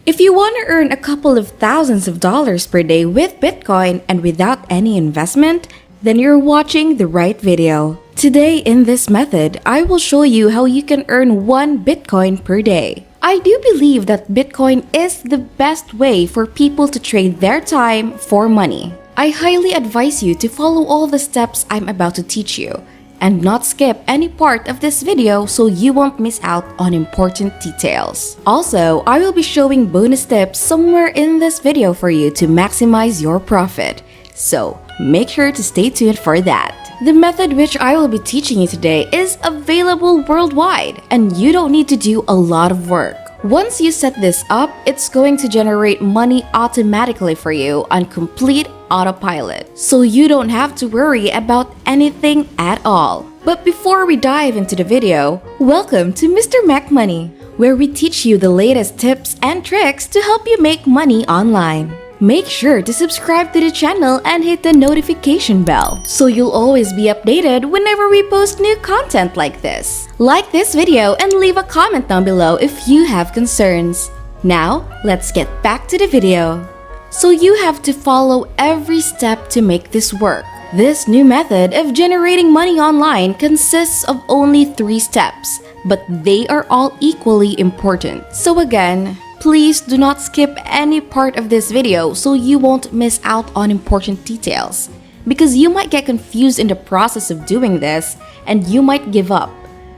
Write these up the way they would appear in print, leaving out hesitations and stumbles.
If you want to earn a couple of thousands of dollars per day with Bitcoin and without any investment, then you're watching the right video. Today in this method, I will show you how you can earn 1 Bitcoin per day. I do believe that Bitcoin is the best way for people to trade their time for money. I highly advise you to follow all the steps I'm about to teach you and not skip any part of this video so you won't miss out on important details. Also, I will be showing bonus tips somewhere in this video for you to maximize your profit. So, make sure to stay tuned for that. The method which I will be teaching you today is available worldwide and you don't need to do a lot of work. Once you set this up, it's going to generate money automatically for you on complete autopilot, so you don't have to worry about anything at all. But before we dive into the video, welcome to Mr. Mac Money, where we teach you the latest tips and tricks to help you make money online. Make sure to subscribe to the channel and hit the notification bell so you'll always be updated whenever we post new content like this. Like this video and leave a comment down below if you have concerns. Now, let's get back to the video. So you have to follow every step to make this work. This new method of generating money online consists of only 3 steps, but they are all equally important. So again, please do not skip any part of this video so you won't miss out on important details, because you might get confused in the process of doing this and you might give up.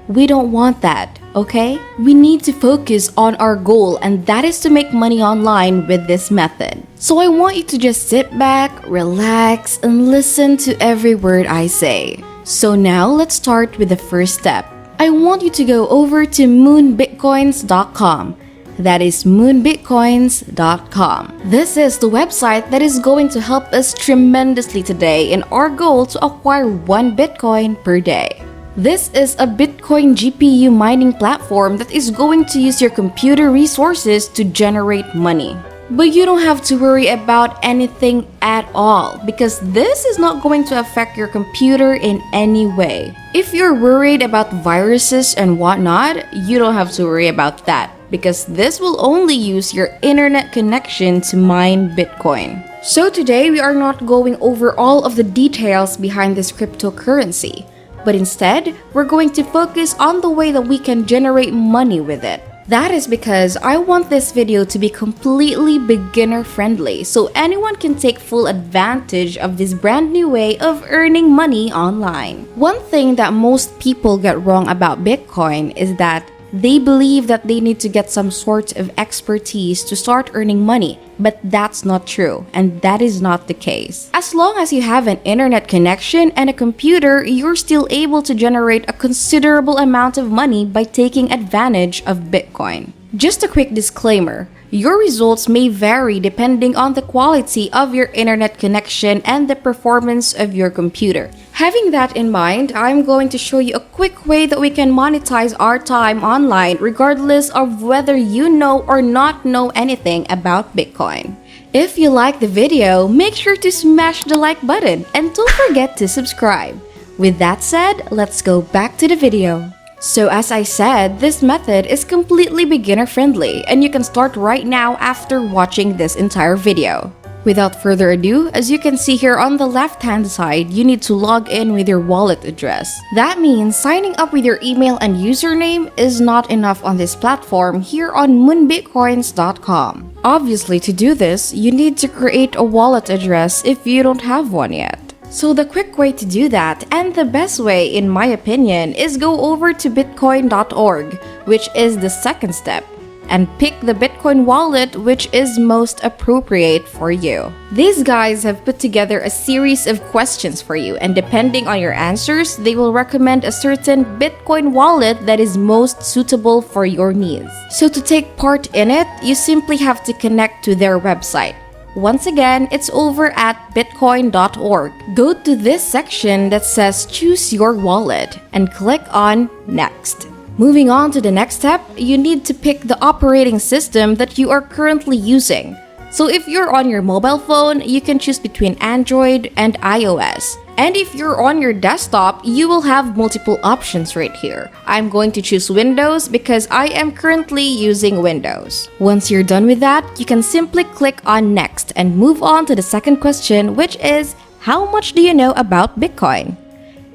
We don't want that, okay? We need to focus on our goal, and that is to make money online with this method. So I want you to just sit back, relax, and listen to every word I say. So now let's start with the first step. I want you to go over to moonbitcoins.com. That is moonbitcoins.com. This is the website that is going to help us tremendously today in our goal to acquire 1 Bitcoin per day. This is a Bitcoin GPU mining platform that is going to use your computer resources to generate money. But you don't have to worry about anything at all because this is not going to affect your computer in any way. If you're worried about viruses and whatnot, you don't have to worry about that, because this will only use your internet connection to mine Bitcoin. So today we are not going over all of the details behind this cryptocurrency, but instead we're going to focus on the way that we can generate money with it. That is because I want this video to be completely beginner friendly so anyone can take full advantage of this brand new way of earning money online. One thing that most people get wrong about Bitcoin is that they believe that they need to get some sort of expertise to start earning money, but that's not true, and that is not the case. As long as you have an internet connection and a computer, you're still able to generate a considerable amount of money by taking advantage of Bitcoin. Just a quick disclaimer. Your results may vary depending on the quality of your internet connection and the performance of your computer. Having that in mind, I'm going to show you a quick way that we can monetize our time online regardless of whether you know or not know anything about Bitcoin. If you like the video, make sure to smash the like button and don't forget to subscribe. With that said, let's go back to the video. So as I said, this method is completely beginner friendly and you can start right now after watching this entire video. Without further ado, as you can see here on the left hand side, you need to log in with your wallet address. That means signing up with your email and username is not enough on this platform here on moonbitcoins.com. Obviously, to do this, you need to create a wallet address if you don't have one yet. So the quick way to do that, and the best way in my opinion, is go over to bitcoin.org, which is the second step, and pick the Bitcoin wallet which is most appropriate for you. These guys have put together a series of questions for you, and depending on your answers, they will recommend a certain Bitcoin wallet that is most suitable for your needs. So to take part in it, you simply have to connect to their website. Once again, it's over at bitcoin.org. Go to this section that says choose your wallet and click on next. Moving on to the next step, you need to pick the operating system that you are currently using. So if you're on your mobile phone, you can choose between Android and iOS. And if you're on your desktop, you will have multiple options right here. I'm going to choose Windows because I am currently using Windows. Once you're done with that, you can simply click on Next and move on to the second question, which is, how much do you know about Bitcoin?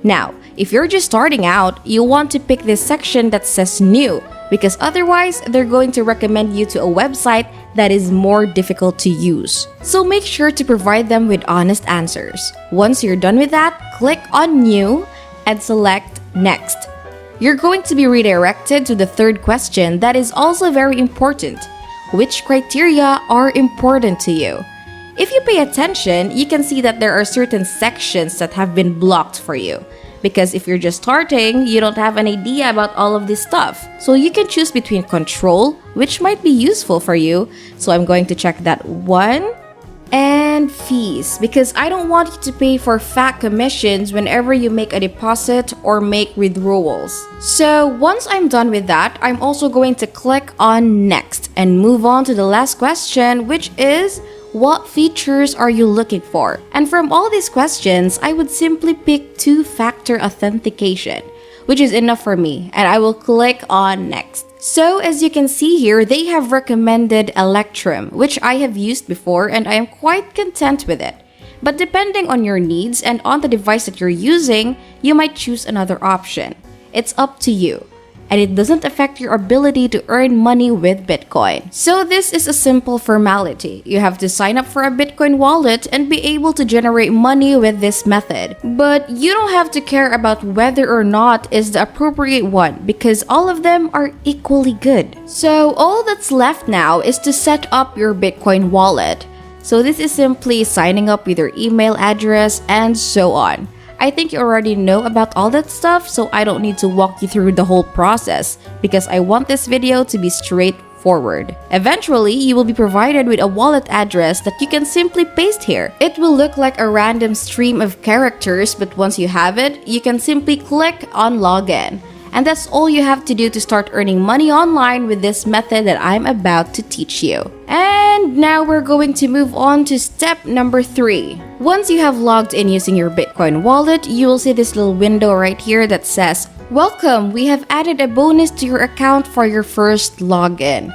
Now, if you're just starting out, you want to pick this section that says New, because otherwise, they're going to recommend you to a website that is more difficult to use. So make sure to provide them with honest answers. Once you're done with that, click on New and select Next. You're going to be redirected to the third question that is also very important. Which criteria are important to you? If you pay attention, you can see that there are certain sections that have been blocked for you. Because if you're just starting, you don't have an idea about all of this stuff. So you can choose between control, which might be useful for you. So I'm going to check that one. And fees, because I don't want you to pay for fat commissions whenever you make a deposit or make withdrawals. So once I'm done with that, I'm also going to click on Next and move on to the last question, which is, what features are you looking for? And from all these questions, I would simply pick two-factor authentication, which is enough for me, and I will click on Next. So as you can see here, they have recommended Electrum, which I have used before and I am quite content with it. But depending on your needs and on the device that you're using, you might choose another option. It's up to you. And it doesn't affect your ability to earn money with Bitcoin. So this is a simple formality. You have to sign up for a Bitcoin wallet and be able to generate money with this method. But you don't have to care about whether or not is the appropriate one because all of them are equally good. So all that's left now is to set up your Bitcoin wallet. So this is simply signing up with your email address and so on. I think you already know about all that stuff, so I don't need to walk you through the whole process because I want this video to be straightforward. Eventually, you will be provided with a wallet address that you can simply paste here. It will look like a random stream of characters, but once you have it, you can simply click on Login. And that's all you have to do to start earning money online with this method that I'm about to teach you. And now we're going to move on to step number 3. Once you have logged in using your Bitcoin wallet, you will see this little window right here that says, "Welcome, we have added a bonus to your account for your first login."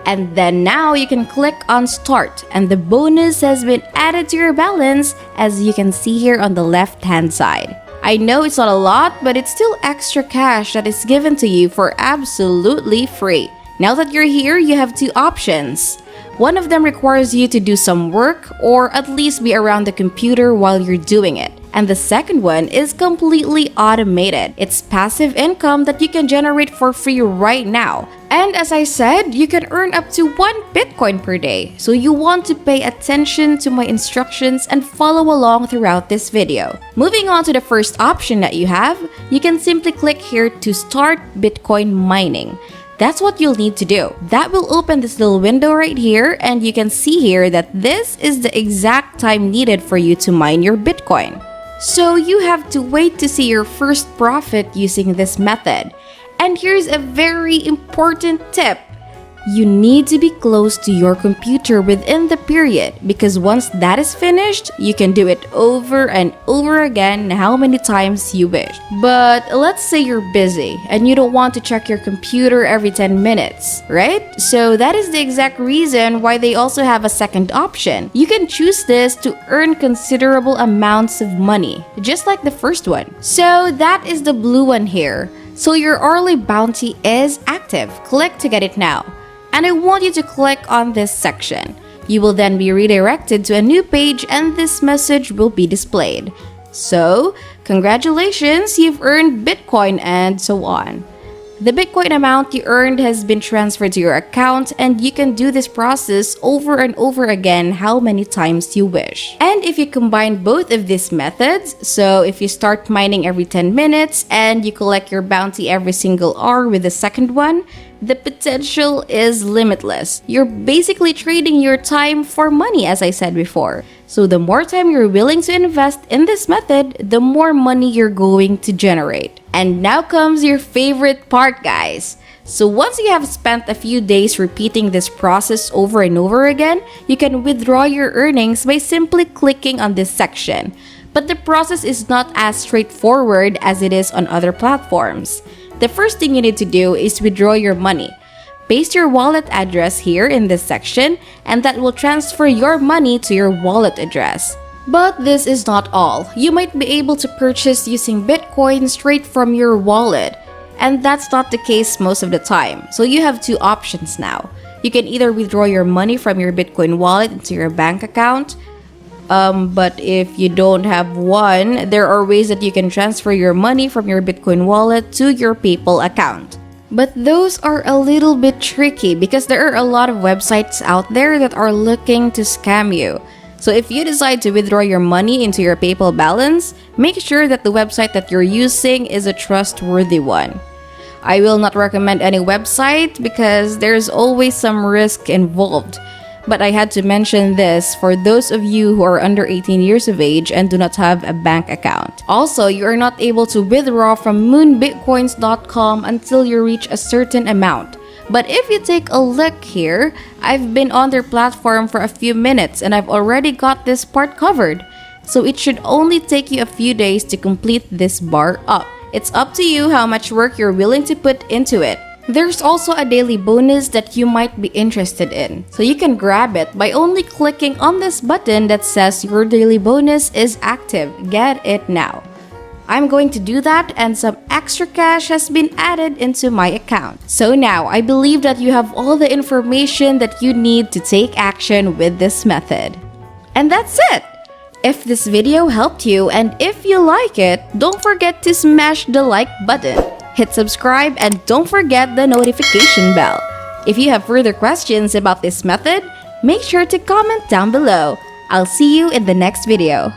And then now you can click on Start and the bonus has been added to your balance as you can see here on the left-hand side. I know it's not a lot, but it's still extra cash that is given to you for absolutely free. Now that you're here, you have two options. One of them requires you to do some work or at least be around the computer while you're doing it. And the second one is completely automated. It's passive income that you can generate for free right now. And as I said, you can earn up to 1 Bitcoin per day. So you want to pay attention to my instructions and follow along throughout this video. Moving on to the first option that you have, you can simply click here to start Bitcoin mining. That's what you'll need to do. That will open this little window right here and you can see here that this is the exact time needed for you to mine your Bitcoin. So you have to wait to see your first profit using this method. And here's a very important tip. You need to be close to your computer within the period because once that is finished, you can do it over and over again how many times you wish. But let's say you're busy and you don't want to check your computer every 10 minutes, right? So that is the exact reason why they also have a second option. You can choose this to earn considerable amounts of money, just like the first one. So that is the blue one here. So your early bounty is active. Click to get it now. And I want you to click on this section. You will then be redirected to a new page and this message will be displayed. So, congratulations, you've earned Bitcoin and so on. The Bitcoin amount you earned has been transferred to your account and you can do this process over and over again how many times you wish. And if you combine both of these methods, so if you start mining every 10 minutes and you collect your bounty every single hour with the second one, the potential is limitless. You're basically trading your time for money, as I said before. So the more time you're willing to invest in this method, the more money you're going to generate. And now comes your favorite part, guys. So once you have spent a few days repeating this process over and over again, you can withdraw your earnings by simply clicking on this section. But the process is not as straightforward as it is on other platforms. The first thing you need to do is withdraw your money. Paste your wallet address here in this section, and that will transfer your money to your wallet address. But this is not all. You might be able to purchase using Bitcoin straight from your wallet. And that's not the case most of the time. So you have two options now. You can either withdraw your money from your Bitcoin wallet into your bank account. But if you don't have one, there are ways that you can transfer your money from your Bitcoin wallet to your PayPal account. But those are a little bit tricky because there are a lot of websites out there that are looking to scam you. So if you decide to withdraw your money into your PayPal balance, make sure that the website that you're using is a trustworthy one. I will not recommend any website because there's always some risk involved. But I had to mention this for those of you who are under 18 years of age and do not have a bank account. Also, you are not able to withdraw from moonbitcoins.com until you reach a certain amount. But if you take a look here, I've been on their platform for a few minutes and I've already got this part covered. So it should only take you a few days to complete this bar up. It's up to you how much work you're willing to put into it. There's also a daily bonus that you might be interested in. So you can grab it by only clicking on this button that says your daily bonus is active. Get it now. I'm going to do that, and some extra cash has been added into my account. So now, I believe that you have all the information that you need to take action with this method. And that's it! If this video helped you and if you like it, don't forget to smash the like button, hit subscribe, and don't forget the notification bell. If you have further questions about this method, make sure to comment down below. I'll see you in the next video.